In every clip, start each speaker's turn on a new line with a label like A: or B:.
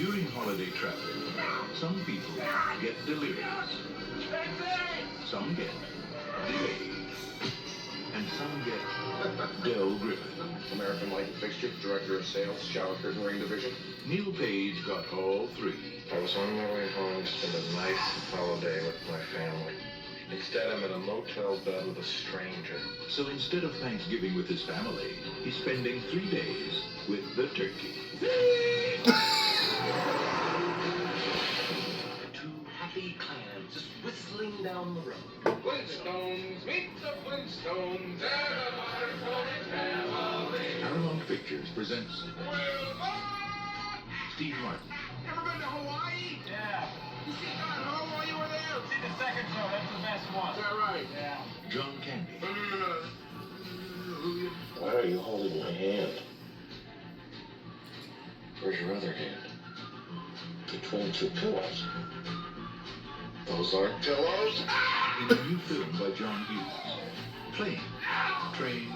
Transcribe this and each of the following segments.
A: During holiday travel, some people get delirious, some get delayed, and some get Del Griffin.
B: American Light and Fixture, Director of Sales, Shower Curtain Ring Division.
A: Neil Page got all three.
B: I was on my way home to spend a nice holiday with my family. Instead, I'm in a motel bed with a stranger.
A: So instead of Thanksgiving with his family, he's spending 3 days with the turkey.
C: Two happy clams just whistling down the road.
B: Flintstones, meet the Flintstones, and a modern family.
A: Paramount Pictures presents Steve Martin,
C: Ever been to Hawaii?
D: Yeah.
C: You see Don Ho while you were there?
D: See the second show, that's the best one.
C: Is that right?
D: Yeah.
A: John Candy,
B: Why are you holding my hand? Where's your other hand? Between two pillows. Those aren't pillows?
A: in a new film by John Hughes. Planes, Trains,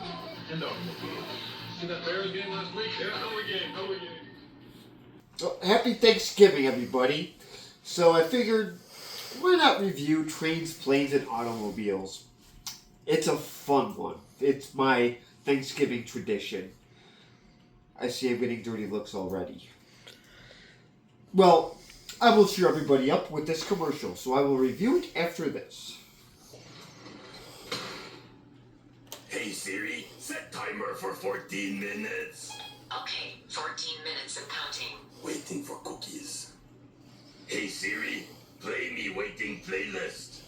A: and Automobiles.
B: See that Bears game last week? Yeah, hell of a game, hell of a game.
E: Well, happy Thanksgiving, everybody. So I figured, why not review Trains, Planes, and Automobiles? It's a fun one. It's my Thanksgiving tradition. I see I'm getting dirty looks already. Well, I will cheer everybody up with this commercial, so I will review it after this.
F: Hey Siri, set timer for 14 minutes.
G: Okay, 14 minutes and counting.
F: Waiting for cookies. Hey Siri, play me waiting playlist.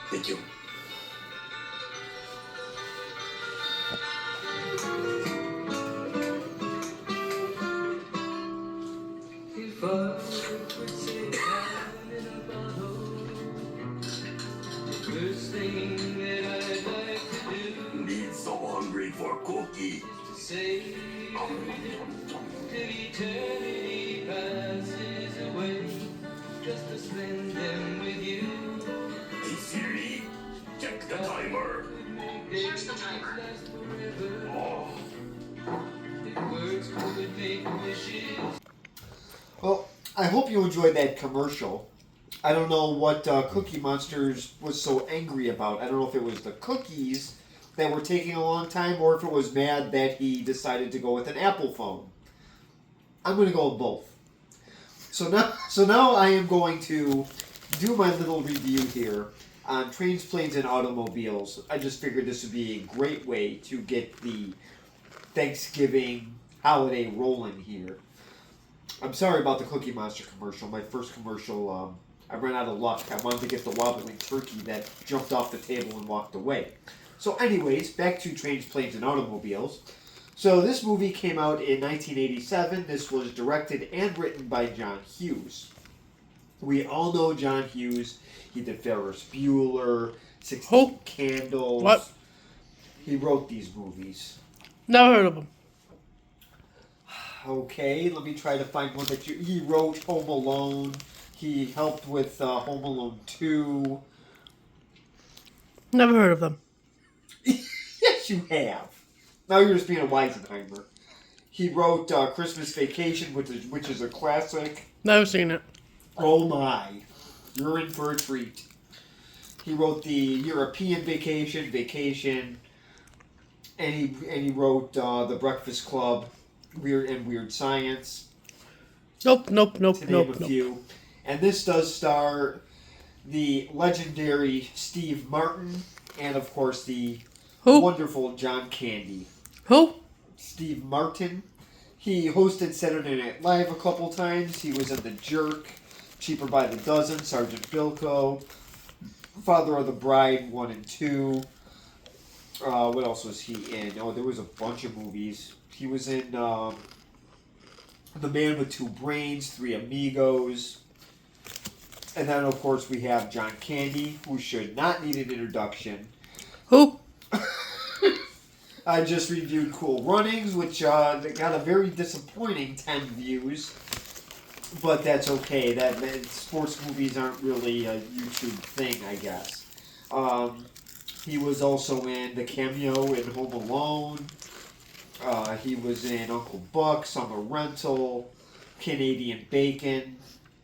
F: Thank you.
H: If I could say time in a bottle, the first thing that I'd like to do
F: Need so hungry for cookie.
H: is to say till eternity passes away, just to spend them with you.
F: Hey Siri, check the timer.
G: Here's the timer.
H: Last forever.
F: Oh,
H: If words could make wishes.
E: Well, I hope you enjoyed that commercial. I don't know what Cookie Monsters was so angry about. I don't know if it was the cookies that were taking a long time or if it was mad that he decided to go with an Apple phone. I'm going to go with both. So now I am going to do my little review here on Trains, Planes, and Automobiles. I just figured this would be a great way to get the Thanksgiving holiday rolling here. I'm sorry about the Cookie Monster commercial. My first commercial, I ran out of luck. I wanted to get the wobbling turkey that jumped off the table and walked away. So anyways, back to Trains, Planes, and Automobiles. So this movie came out in 1987. This was directed and written by John Hughes. We all know John Hughes. He did Ferris Bueller, 16 Candles.
I: What?
E: He wrote these movies.
I: Never heard of him.
E: Okay, let me try to find one that he wrote Home Alone. He helped with Home Alone 2.
I: Never heard of them.
E: Yes, you have. Now you're just being a Weisenheimer. He wrote Christmas Vacation, which is a classic.
I: Never seen it.
E: Oh my, you're in for a treat. He wrote the European Vacation, and he wrote The Breakfast Club, Weird Science.
I: Nope.
E: To name a few. And this does star the legendary Steve Martin and, of course, the wonderful John Candy.
I: Who?
E: Steve Martin. He hosted Saturday Night Live a couple times. He was in The Jerk, Cheaper by the Dozen, Sergeant Bilko, Father of the Bride 1 and 2. What else was he in? Oh, there was a bunch of movies. He was in The Man with Two Brains, Three Amigos. And then, of course, we have John Candy, who should not need an introduction.
I: Who?
E: I just reviewed Cool Runnings, which got a very disappointing 10 views. But that's okay. Sports movies aren't really a YouTube thing, I guess. He was also in the cameo in Home Alone. He was in Uncle Buck, Summer Rental, Canadian Bacon.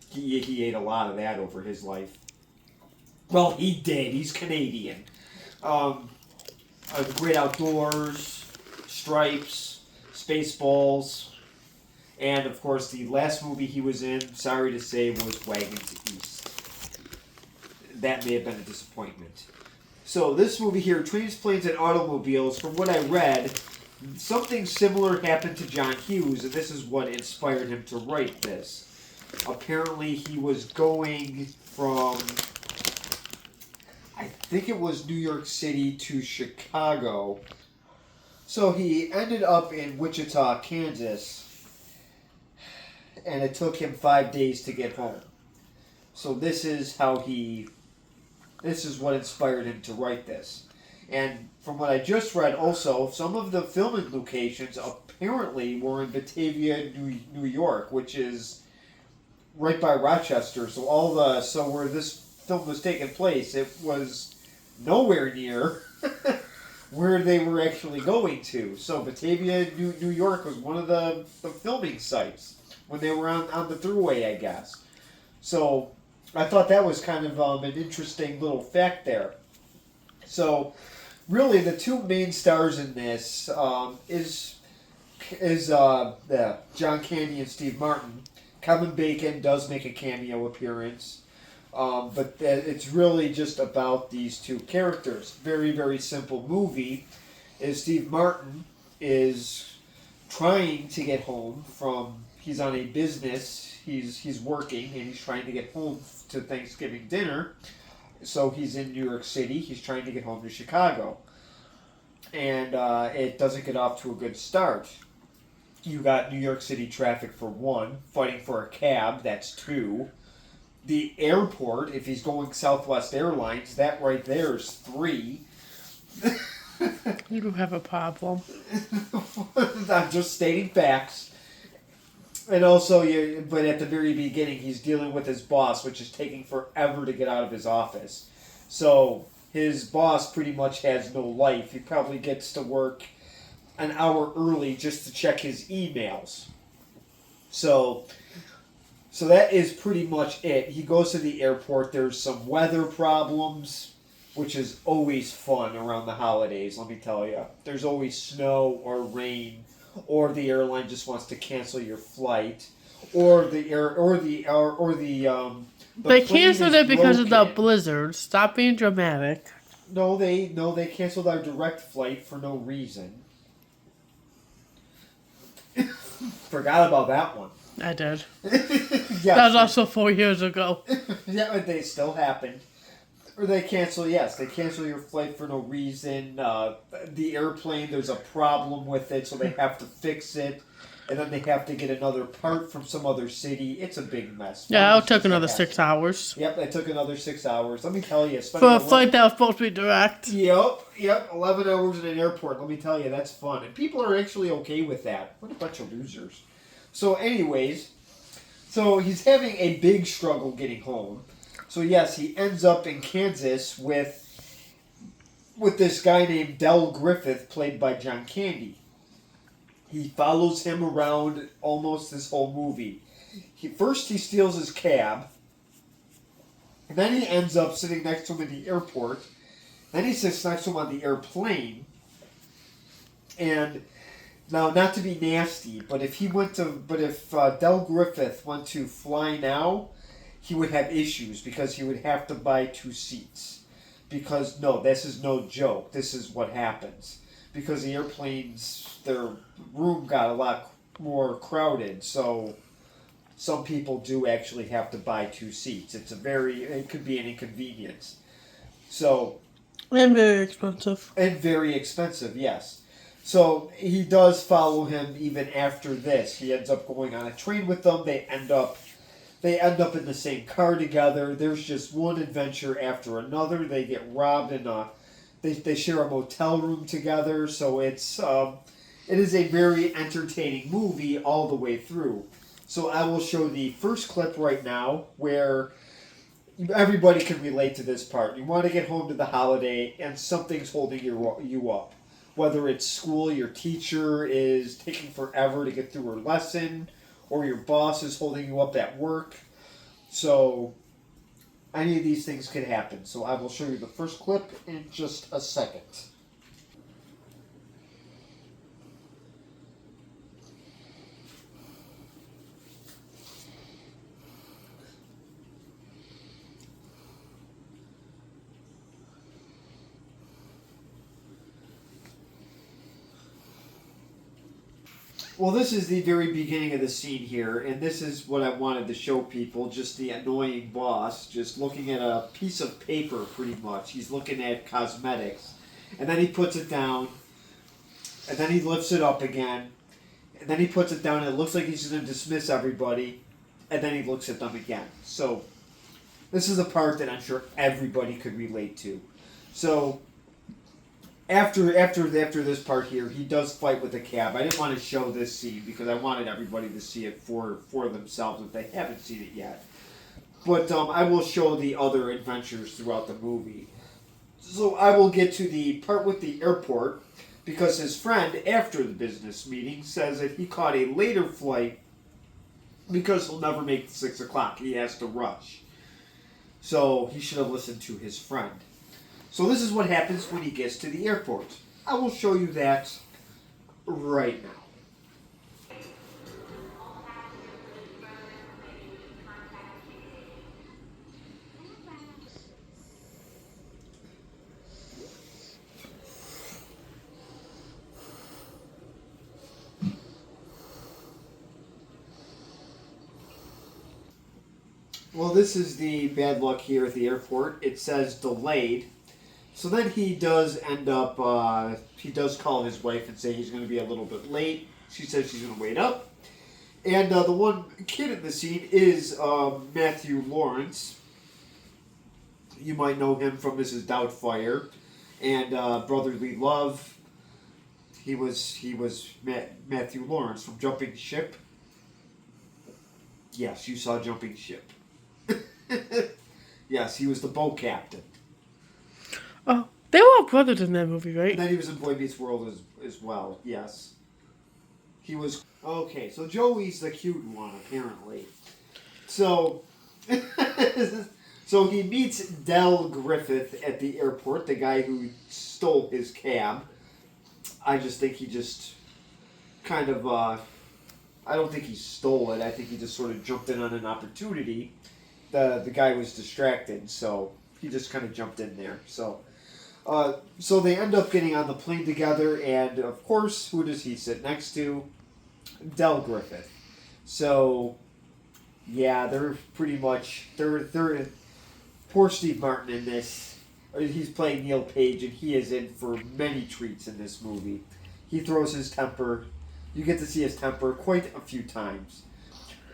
E: He ate a lot of that over his life. Well, he did. He's Canadian. The Great Outdoors, Stripes, Spaceballs, and of course the last movie he was in, sorry to say, was Wagons East. That may have been a disappointment. So this movie here, Trains, Planes, and Automobiles, from what I read, something similar happened to John Hughes, and this is what inspired him to write this. Apparently he was going from, I think it was New York City to Chicago. So he ended up in Wichita, Kansas, and it took him 5 days to get home. So this is what inspired him to write this. And from what I just read also, some of the filming locations apparently were in Batavia, New York, which is right by Rochester. So where this film was taking place, it was nowhere near where they were actually going to. So Batavia, New York was one of the filming sites when they were on the Thruway, I guess. So I thought that was kind of an interesting little fact there. So really, the two main stars in this is John Candy and Steve Martin. Kevin Bacon does make a cameo appearance, but it's really just about these two characters. Very, very simple movie. Is Steve Martin is trying to get home from, he's on a business, he's working, and he's trying to get home to Thanksgiving dinner. So he's in New York City, he's trying to get home to Chicago. And it doesn't get off to a good start. You got New York City traffic for one, fighting for a cab, that's two. The airport, if he's going Southwest Airlines, that right there is three.
I: You do have a problem.
E: I'm just stating facts. And also, but at the very beginning, he's dealing with his boss, which is taking forever to get out of his office. So his boss pretty much has no life. He probably gets to work an hour early just to check his emails. So that is pretty much it. He goes to the airport. There's some weather problems, which is always fun around the holidays, let me tell you. There's always snow or rain, or the airline just wants to cancel your flight, or the
I: They canceled it because of the
E: broken.
I: blizzard. Stop being dramatic.
E: No, they canceled our direct flight for no reason. Forgot about that one.
I: I did.
E: Yes.
I: That was also 4 years ago.
E: Yeah, but they still happened. Or they cancel your flight for no reason. The airplane, there's a problem with it, so they have to fix it. And then they have to get another part from some other city. It's a big mess.
I: Yeah, it took another 6 hours.
E: Yep, it took another 6 hours. Let me tell you.
I: For a flight that was supposed to be direct.
E: Yep, 11 hours in an airport. Let me tell you, that's fun. And people are actually okay with that. What a bunch of losers. So anyways, he's having a big struggle getting home. So yes, he ends up in Kansas with this guy named Del Griffith, played by John Candy. He follows him around almost this whole movie. First he steals his cab, and then he ends up sitting next to him in the airport. Then he sits next to him on the airplane. And now, not to be nasty, but if Del Griffith went to Fly Now, he would have issues because he would have to buy 2 seats. Because, no, this is no joke. This is what happens. Because the airplanes, their room got a lot more crowded, so some people do actually have to buy 2 seats. It could be an inconvenience. So.
I: And very expensive.
E: And very expensive, yes. So he does follow him even after this. He ends up going on a train with them. They end up in the same car together. There's just one adventure after another. They get robbed and they share a motel room together. So it is a very entertaining movie all the way through. So I will show the first clip right now where everybody can relate to this part. You want to get home to the holiday and something's holding you up. whether it's school, your teacher is taking forever to get through her lesson, or your boss is holding you up at work. So any of these things could happen. So I will show you the first clip in just a second. Well, this is the very beginning of the scene here, and this is what I wanted to show people, just the annoying boss, just looking at a piece of paper, pretty much. He's looking at cosmetics, and then he puts it down, and then he lifts it up again, and then he puts it down, and it looks like he's going to dismiss everybody, and then he looks at them again. So, this is a part that I'm sure everybody could relate to. So, After this part here, he does fight with a cab. I didn't want to show this scene because I wanted everybody to see it for themselves if they haven't seen it yet. But I will show the other adventures throughout the movie. So I will get to the part with the airport because his friend, after the business meeting, says that he caught a later flight because he'll never make the 6 o'clock. He has to rush. So he should have listened to his friend. So this is what happens when he gets to the airport. I will show you that right now. Well, this is the bad luck here at the airport. It says delayed. So then he does end up, he does call his wife and say he's going to be a little bit late. She says she's going to wait up. And the one kid in the scene is Matthew Lawrence. You might know him from Mrs. Doubtfire and Brotherly Love. He was Matthew Lawrence from Jumping Ship. Yes, you saw Jumping Ship. Yes, he was the boat captain.
I: Oh, they were all brothers in that movie, right?
E: And then he was in Boy Meets World as well, yes. He was... Okay, so Joey's the cute one, apparently. So... so he meets Del Griffith at the airport, the guy who stole his cab. I just think he just kind of... I don't think he stole it. I think he just sort of jumped in on an opportunity. The guy was distracted, so he just kind of jumped in there. So they end up getting on the plane together, and of course, who does he sit next to? Del Griffith. So, yeah, they're pretty much they're poor Steve Martin in this. He's playing Neil Page, and he is in for many treats in this movie. He throws his temper. You get to see his temper quite a few times,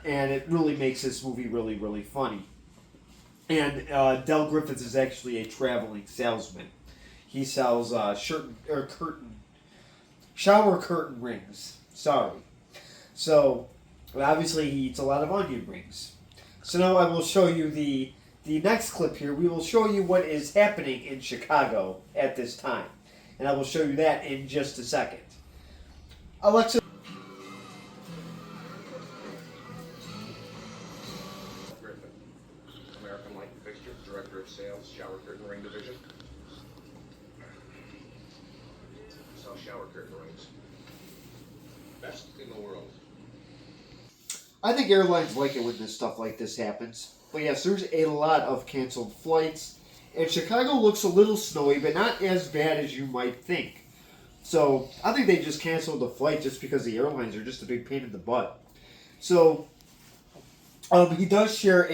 E: and it really makes this movie really, really funny. And Del Griffith is actually a traveling salesman. He sells shower curtain rings. Sorry. So, obviously he eats a lot of onion rings. So now I will show you the next clip here. We will show you what is happening in Chicago at this time. And I will show you that in just a second. Alexa.
B: Griffin, American Light Fixture, Director of Sales, Shower Curtain Ring Division. Sell shower curtain rings. Best in the world.
E: I think airlines like it when this stuff like this happens. But yes, there's a lot of canceled flights. And Chicago looks a little snowy, but not as bad as you might think. So I think they just canceled the flight just because the airlines are just a big pain in the butt. So he does share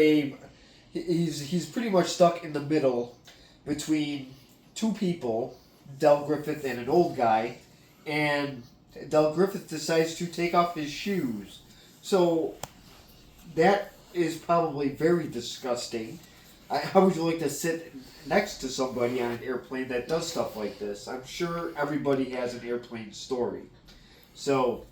E: he's pretty much stuck in the middle between two people, Del Griffith and an old guy, and Del Griffith decides to take off his shoes. So that is probably very disgusting. How would you like to sit next to somebody on an airplane that does stuff like this? I'm sure everybody has an airplane story. So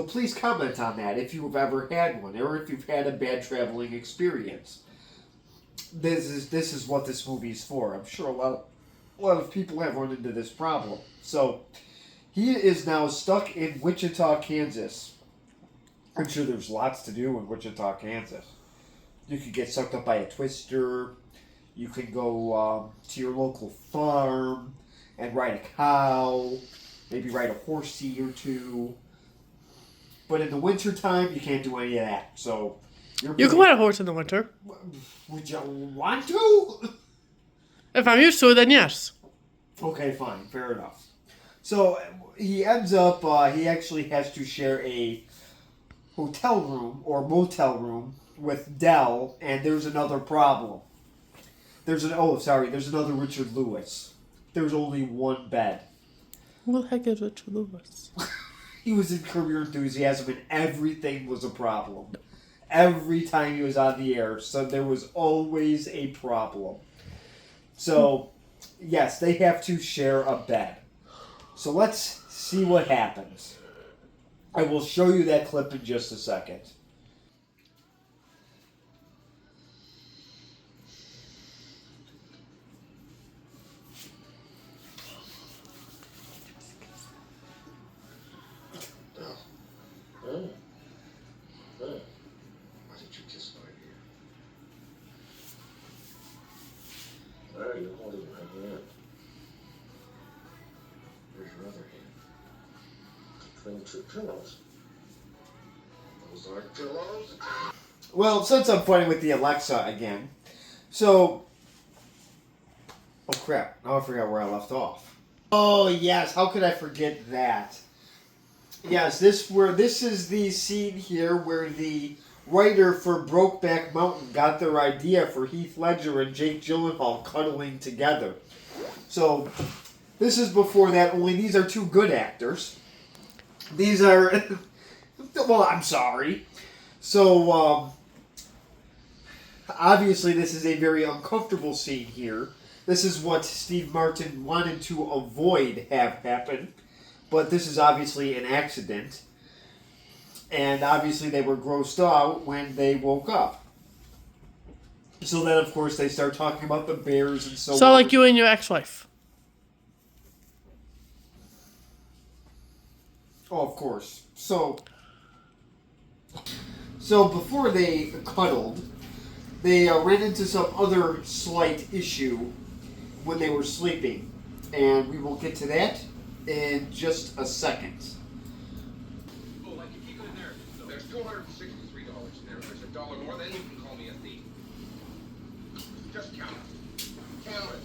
E: please comment on that if you've ever had one, or if you've had a bad traveling experience. This is what this movie is for. I'm sure a lot of people have run into this problem. So He is now stuck in Wichita, Kansas. I'm sure there's lots to do in Wichita, Kansas. You could get sucked up by a twister. You can go to your local farm and ride a cow. Maybe ride a horsey or two. But in the wintertime, you can't do any of that. So
I: You can ride a horse in the winter.
E: Would you want to?
I: If I'm used to it, then yes.
E: Okay, fine. Fair enough. So he ends up, he actually has to share a hotel room or motel room with Dell, and there's another problem. There's another Richard Lewis. There's only one bed.
I: Who the heck is Richard Lewis?
E: He was in Curb Your Enthusiasm, and everything was a problem. Every time he was on the air, so there was always a problem. So, yes, they have to share a bed. So let's see what happens. I will show you that clip in just a second.
B: Why did you kiss my ear? Why are you holding my hand? Where's your other hand? Between two pillows. Those aren't pillows.
E: Well, since I'm fighting with the Alexa again, so... Oh crap, now I forgot where I left off. Oh yes, how could I forget that? Yes, this is the scene here where the writer for Brokeback Mountain got their idea for Heath Ledger and Jake Gyllenhaal cuddling together. So, this is before that, only these are two good actors. These are... well, I'm sorry. So, obviously this is a very uncomfortable scene here. This is what Steve Martin wanted to avoid have happen. But this is obviously an accident. And obviously they were grossed out when they woke up. So then, of course, they start talking about the bears and so on.
I: So like you and your ex-wife.
E: Oh, of course. So before they cuddled, they ran into some other slight issue when they were sleeping. And we will get to that in just a second.
J: Oh, like if you go in there, there's $263 in there. There's $1 more, then you can call me a thief. Just count it. Count it.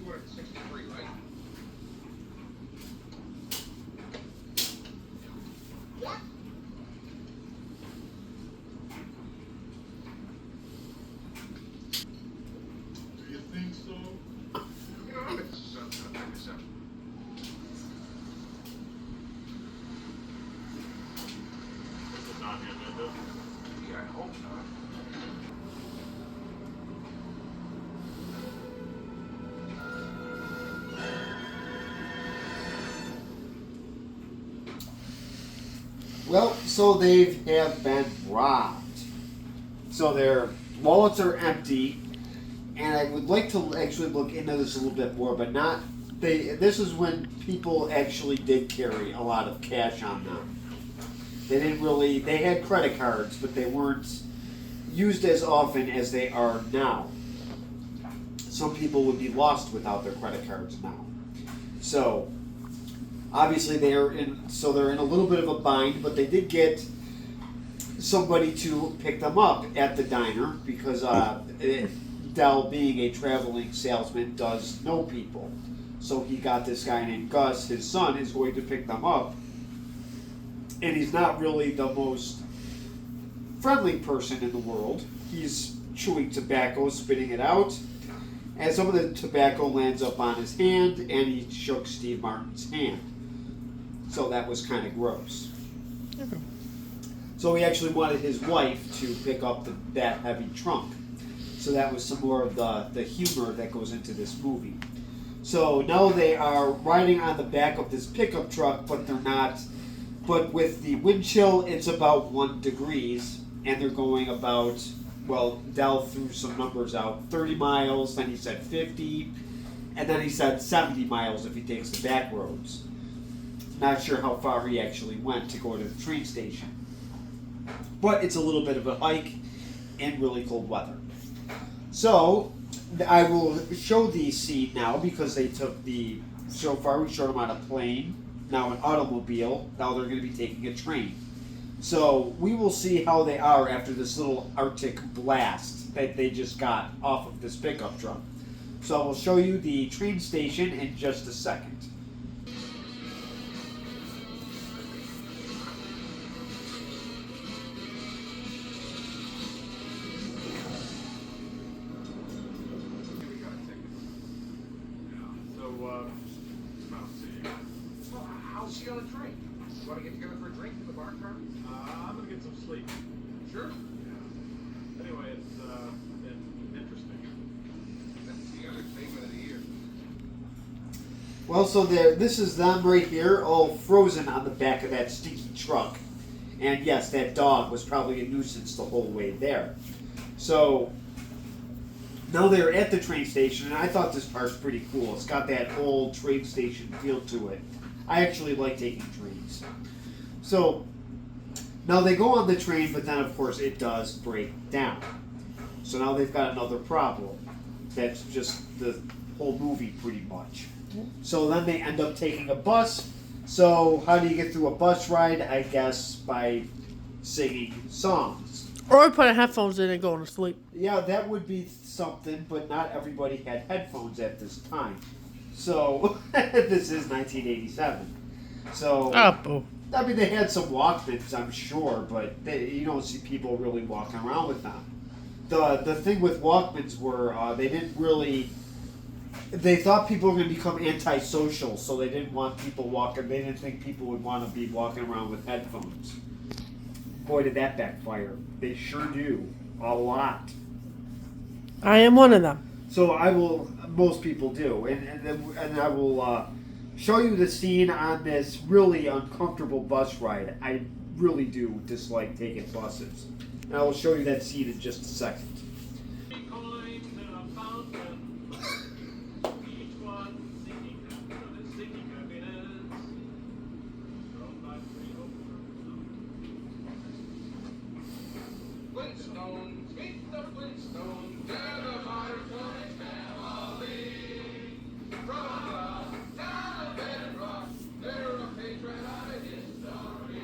J: 263, right? What?
A: Do you think so?
J: You know, I'm myself.
A: Not him, is it?
J: Yeah, I hope not.
E: Well, so they have been robbed. So their wallets are empty, and I would like to actually look into this a little bit more, but not. This is when people actually did carry a lot of cash on them. They didn't really. They had credit cards, but they weren't used as often as they are now. Some people would be lost without their credit cards now. So obviously they're in a little bit of a bind, but they did get somebody to pick them up at the diner because Dell, being a traveling salesman, does know people. So he got this guy named Gus. His son is going to pick them up, and he's not really the most friendly person in the world. He's chewing tobacco, spitting it out, and some of the tobacco lands up on his hand, and he shook Steve Martin's hand. So that was kind of gross.
I: Okay.
E: So he actually wanted his wife to pick up that heavy trunk. So that was some more of the humor that goes into this movie. So now they are riding on the back of this pickup truck, but they're not. But with the wind chill, it's about 1 degree, and they're going about, well, Dell threw some numbers out, 30 miles, then he said 50, and then he said 70 miles if he takes the back roads. Not sure how far he actually went to go to the train station. But it's a little bit of a hike in really cold weather. So, I will show the scene now because they took the, so far we showed them on a plane, now an automobile, now they're going to be taking a train. So, we will see how they are after this little Arctic blast that they just got off of this pickup truck. So, I will show you the train station in just a second.
J: How's she on the train? You want to get together for a drink in the bar car?
D: I'm gonna get some sleep.
J: Sure.
D: Yeah. Anyway, it's been interesting.
J: That's the other statement of the year.
E: Well, so this is them right here, all frozen on the back of that stinky truck. And yes, that dog was probably a nuisance the whole way there. So, now they're at the train station, and I thought this part's pretty cool. It's got that old train station feel to it. I actually like taking trains. So, now they go on the train, but then of course it does break down. So now they've got another problem. That's just the whole movie pretty much. So then they end up taking a bus. So how do you get through a bus ride? I guess by singing songs.
I: Or putting headphones in and going to sleep.
E: Yeah, that would be something, but not everybody had headphones at this time. So, this is 1987. So, I mean, they had some Walkmans, I'm sure, but you don't see people really walking around with them. The thing with Walkmans were, they didn't really, they thought people were going to become antisocial, so they didn't want people walking, they didn't think people would want to be walking around with headphones. Boy, did that backfire. They sure do. A lot.
I: I am one of them.
E: So most people do, and I will show you the scene on this really uncomfortable bus ride. I really do dislike taking buses, and I will show you that scene in just a second.
J: Flintstones, meet the Flintstones, they're the Firefly family. From the town of Bedrock, they're a patriotic history.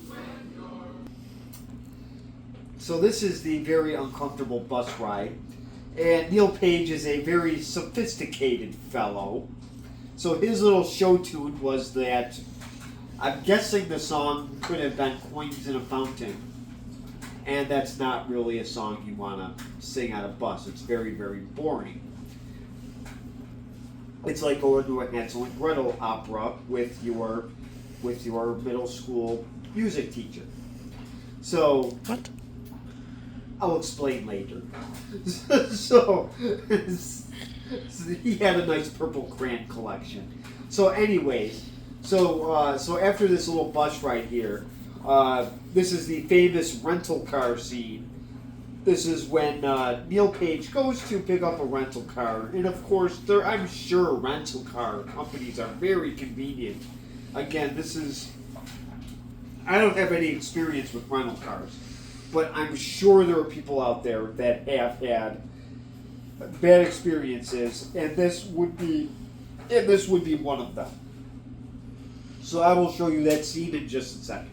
J: When you're...
E: So this is the very uncomfortable bus ride, and Neil Page is a very sophisticated fellow. So his little show tune was that, I'm guessing the song could have been Coins in a Fountain. And that's not really a song you want to sing on a bus. It's very, very boring. It's like going to a Hansel and Gretel opera with your middle school music teacher. So,
I: what?
E: I'll explain later. So, he had a nice purple crayon collection. So, anyways, so after this little bus ride here. This is the famous rental car scene. This is when Neil Page goes to pick up a rental car. And of course, I'm sure rental car companies are very convenient. Again, I don't have any experience with rental cars. But I'm sure there are people out there that have had bad experiences. And this would be one of them. So I will show you that scene in just a second.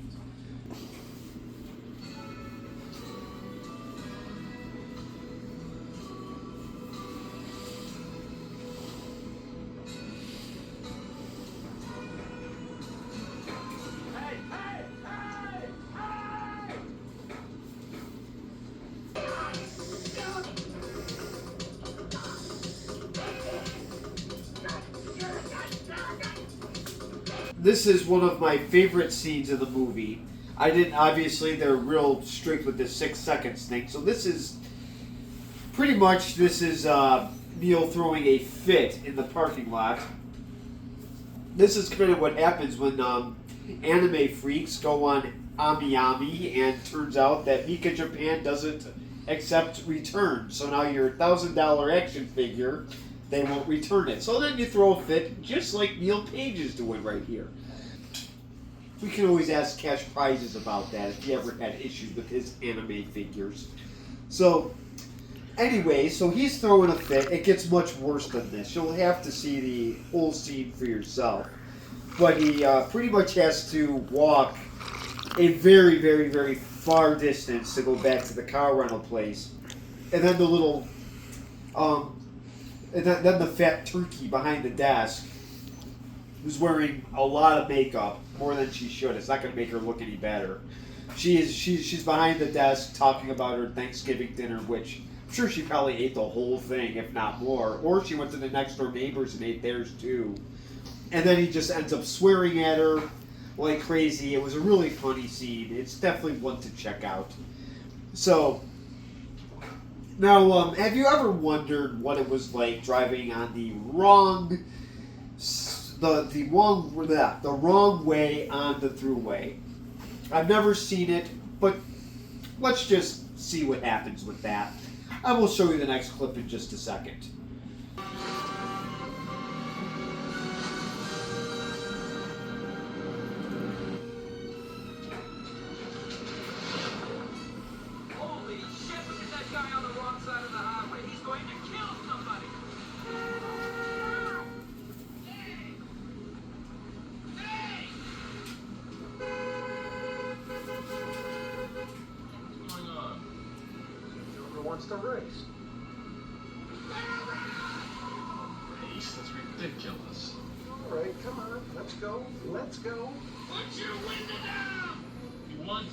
E: This is one of my favorite scenes in the movie. Obviously they're real strict with the 6 seconds thing. So this is Neil throwing a fit in the parking lot. This is kind of what happens when anime freaks go on Ami, and turns out that Mika Japan doesn't accept returns. So now your $1,000 action figure they won't return it. So then you throw a fit, just like Neil Page is doing right here. We can always ask Cash Prizes about that if he ever had issues with his anime figures. So, anyway, so he's throwing a fit. It gets much worse than this. You'll have to see the whole scene for yourself. But he pretty much has to walk a very, very, very far distance to go back to the car rental place. And then the little, and then the fat turkey behind the desk, who's wearing a lot of makeup, more than she should. It's not going to make her look any better. She's behind the desk talking about her Thanksgiving dinner, which I'm sure she probably ate the whole thing, if not more. Or she went to the next door neighbors and ate theirs too. And then he just ends up swearing at her like crazy. It was a really funny scene. It's definitely one to check out. So, now, have you ever wondered what it was like driving on the wrong way on the thruway? I've never seen it, but let's just see what happens with that. I will show you the next clip in just a second.
C: Holy shit, look at that guy on the wrong side of the highway. He's going to kill somebody. What's going on?
J: Whoever wants to race.
C: Race? That's ridiculous.
J: All right, come on, let's go. Let's go.
C: Put your window down! You want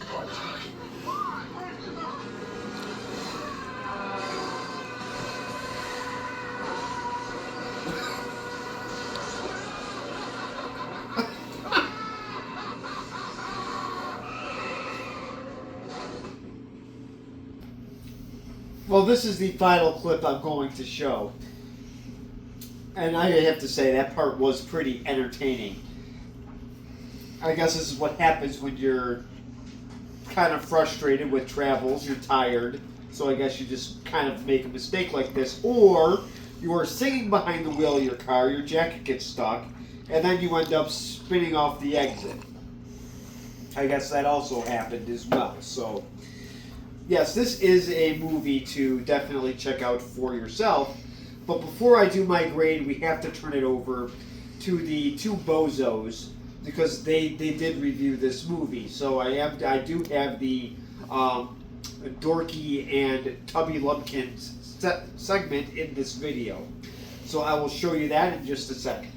E: Well, this is the final clip I'm going to show. And I have to say, that part was pretty entertaining. I guess this is what happens when you're kind of frustrated with travels, you're tired, so I guess you just kind of make a mistake like this. Or you are sitting behind the wheel of your car, your jacket gets stuck, and then you end up spinning off the exit. I guess that also happened as well. So, yes, this is a movie to definitely check out for yourself. But before I do my grade, we have to turn it over to the two bozos, because they did review this movie. So I do have the Dorky and Tubby Lumpkins segment in this video. So I will show you that in just a second.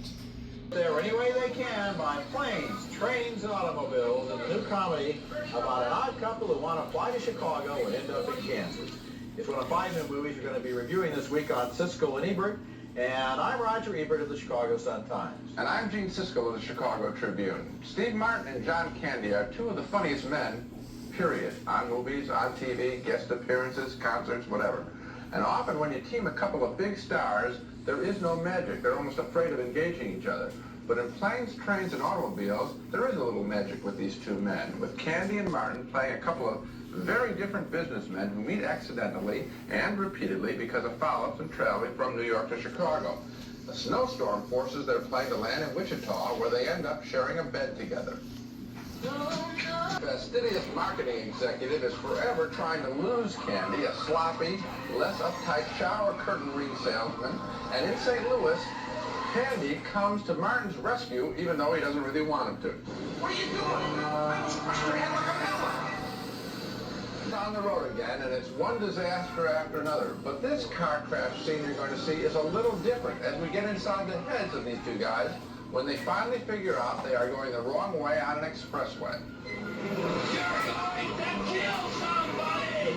K: There any way they can by planes, trains, and automobiles in the new comedy about an odd couple who want to fly to Chicago and end up in Kansas. It's one of 5 new movies we're going to be reviewing this week on Siskel and Ebert. And I'm Roger Ebert of the Chicago Sun-Times.
B: And I'm Gene Siskel of the Chicago Tribune. Steve Martin and John Candy are two of the funniest men, period, on movies, on TV, guest appearances, concerts, whatever. And often when you team a couple of big stars, there is no magic. They're almost afraid of engaging each other. But in Planes, Trains, and Automobiles, there is a little magic with these two men, with Candy and Martin playing a couple of very different businessmen who meet accidentally and repeatedly because of foul-ups and traveling from New York to Chicago. A snowstorm forces their plane to land in Wichita, where they end up sharing a bed together. A fastidious marketing executive is forever trying to lose Candy, a sloppy, less uptight shower curtain ring salesman, and in St. Louis, Candy comes to Martin's rescue even though he doesn't really want him to.
C: What are you doing? I was crushed your head like a melon.
B: On the road again, and it's one disaster after another. But this car crash scene you're going to see is a little different as we get inside the heads of these two guys when they finally figure out they are going the wrong way on an expressway.
C: You're going to kill somebody!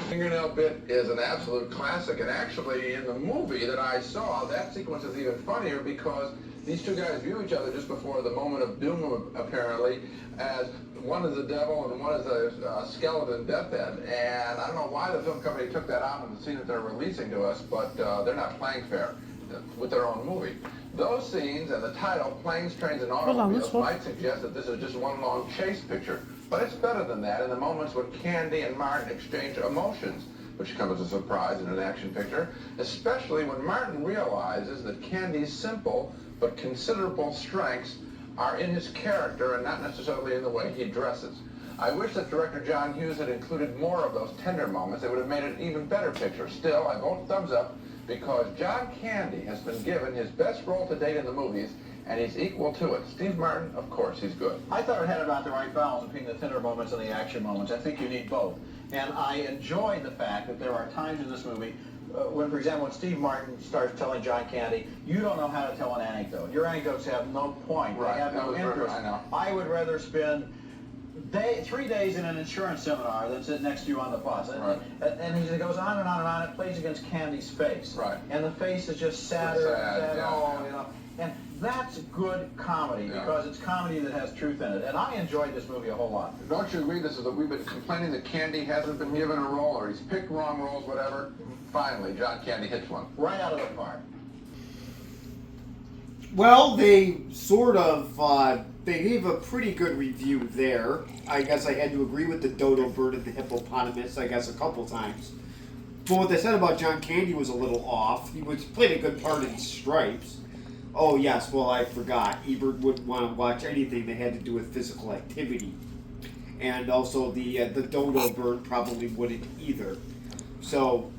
B: Fingernail Bit is an absolute classic, and actually in the movie that I saw, that sequence is even funnier because these two guys view each other just before the moment of doom, apparently, as one is the devil and one is a skeleton deathhead. And I don't know why the film company took that out in the scene that they're releasing to us, but they're not playing fair with their own movie. Those scenes and the title, Planes, Trains, and Automobiles, might suggest that this is just one long chase picture. But it's better than that in the moments when Candy and Martin exchange emotions. which comes as a surprise in an action picture, especially when Martin realizes that Candy's simple but considerable strengths are in his character and not necessarily in the way he dresses. I wish that director John Hughes had included more of those tender moments. It would have made it an even better picture. Still, I vote thumbs up because John Candy has been given his best role to date in the movies, and he's equal to it. Steve Martin, of course, he's good.
K: I thought it had about the right balance between the tender moments and the action moments. I think you need both. And I enjoy the fact that there are times in this movie when, for example, when Steve Martin starts telling John Candy, you don't know how to tell an anecdote. Your anecdotes have no point.
B: Right.
K: They have no interest.
B: I know.
K: I would rather spend 3 days in an insurance seminar than sit next to you on the bus.
B: Right.
K: And he goes on and on and on. It plays against Candy's face.
B: Right.
K: And the face is just sadder
B: Sad,
K: and sad.
B: yeah,
K: Oh,
B: yeah.
K: you know. And that's good comedy
B: Yeah.
K: because it's comedy that has truth in it. And I enjoyed this movie a whole lot.
B: Don't you agree this is that we've been complaining that Candy hasn't been given a role or he's picked wrong roles, whatever? Finally, John Candy hits one.
K: Right out of the park.
E: Well, they sort of, they gave a pretty good review there. I guess I had to agree with the dodo bird and the hippopotamus, I guess, a couple times. But what they said about John Candy was a little off. He played a good part in Stripes. Oh, yes, well, I forgot. Ebert wouldn't want to watch anything that had to do with physical activity. And also the dodo bird probably wouldn't either. So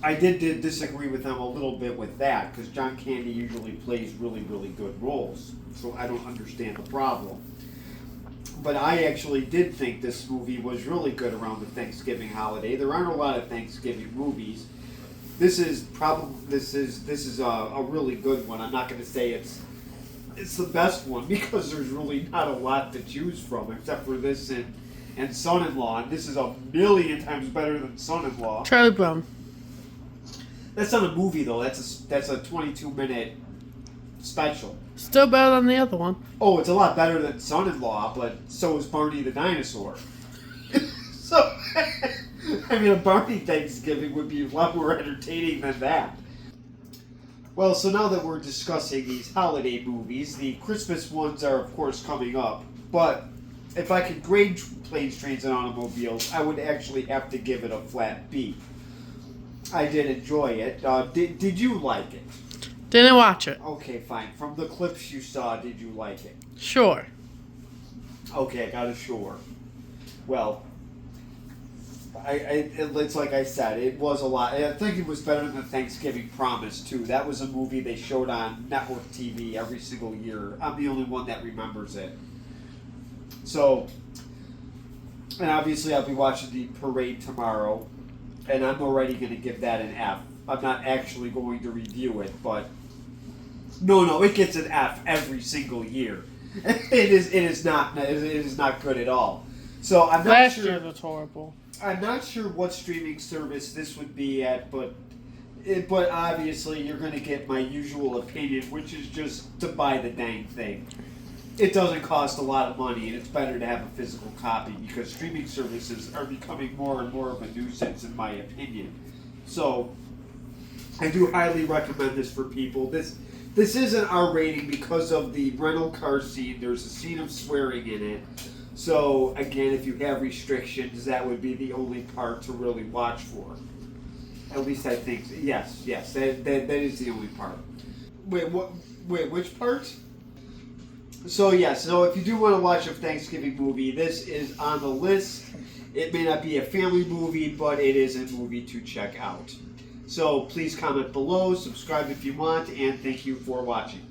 E: I did disagree with them a little bit with that, because John Candy usually plays really, really good roles. So I don't understand the problem. But I actually did think this movie was really good around the Thanksgiving holiday. There aren't a lot of Thanksgiving movies. This is a really good one. I'm not going to say it's the best one because there's really not a lot to choose from except for this and Son-in-Law. And this is a million times better than Son-in-Law.
I: Charlie Brown.
E: That's not a movie though. That's a 22-minute special.
I: Still better than the other one.
E: Oh, it's a lot better than Son-in-Law, but so is Barney the Dinosaur. So, I mean, a Barney Thanksgiving would be a lot more entertaining than that. Well, so now that we're discussing these holiday movies, the Christmas ones are, of course, coming up. But if I could grade Planes, Trains, and Automobiles, I would actually have to give it a flat B. I did enjoy it. Did you like it?
I: Didn't watch it.
E: Okay, fine. From the clips you saw, did you like it?
I: Sure.
E: Okay, I got a sure. Well, it's like I said, it was a lot. I think it was better than Thanksgiving Promise, too. That was a movie they showed on network TV every single year. I'm the only one that remembers it. So, and obviously I'll be watching the parade tomorrow, and I'm already going to give that an F. I'm not actually going to review it, but no, it gets an F every single year. It is not good at all. So I'm not
I: Last
E: sure.
I: year was horrible.
E: I'm not sure what streaming service this would be at, but obviously you're going to get my usual opinion, which is just to buy the dang thing. It doesn't cost a lot of money, and it's better to have a physical copy because streaming services are becoming more and more of a nuisance, in my opinion. So I do highly recommend this for people. This is an R rating because of the rental car scene. There's a scene of swearing in it. So, again, if you have restrictions, that would be the only part to really watch for. At least I think, yes, that is the only part. Wait, which part? So, yes, so if you do want to watch a Thanksgiving movie, this is on the list. It may not be a family movie, but it is a movie to check out. So, please comment below, subscribe if you want, and thank you for watching.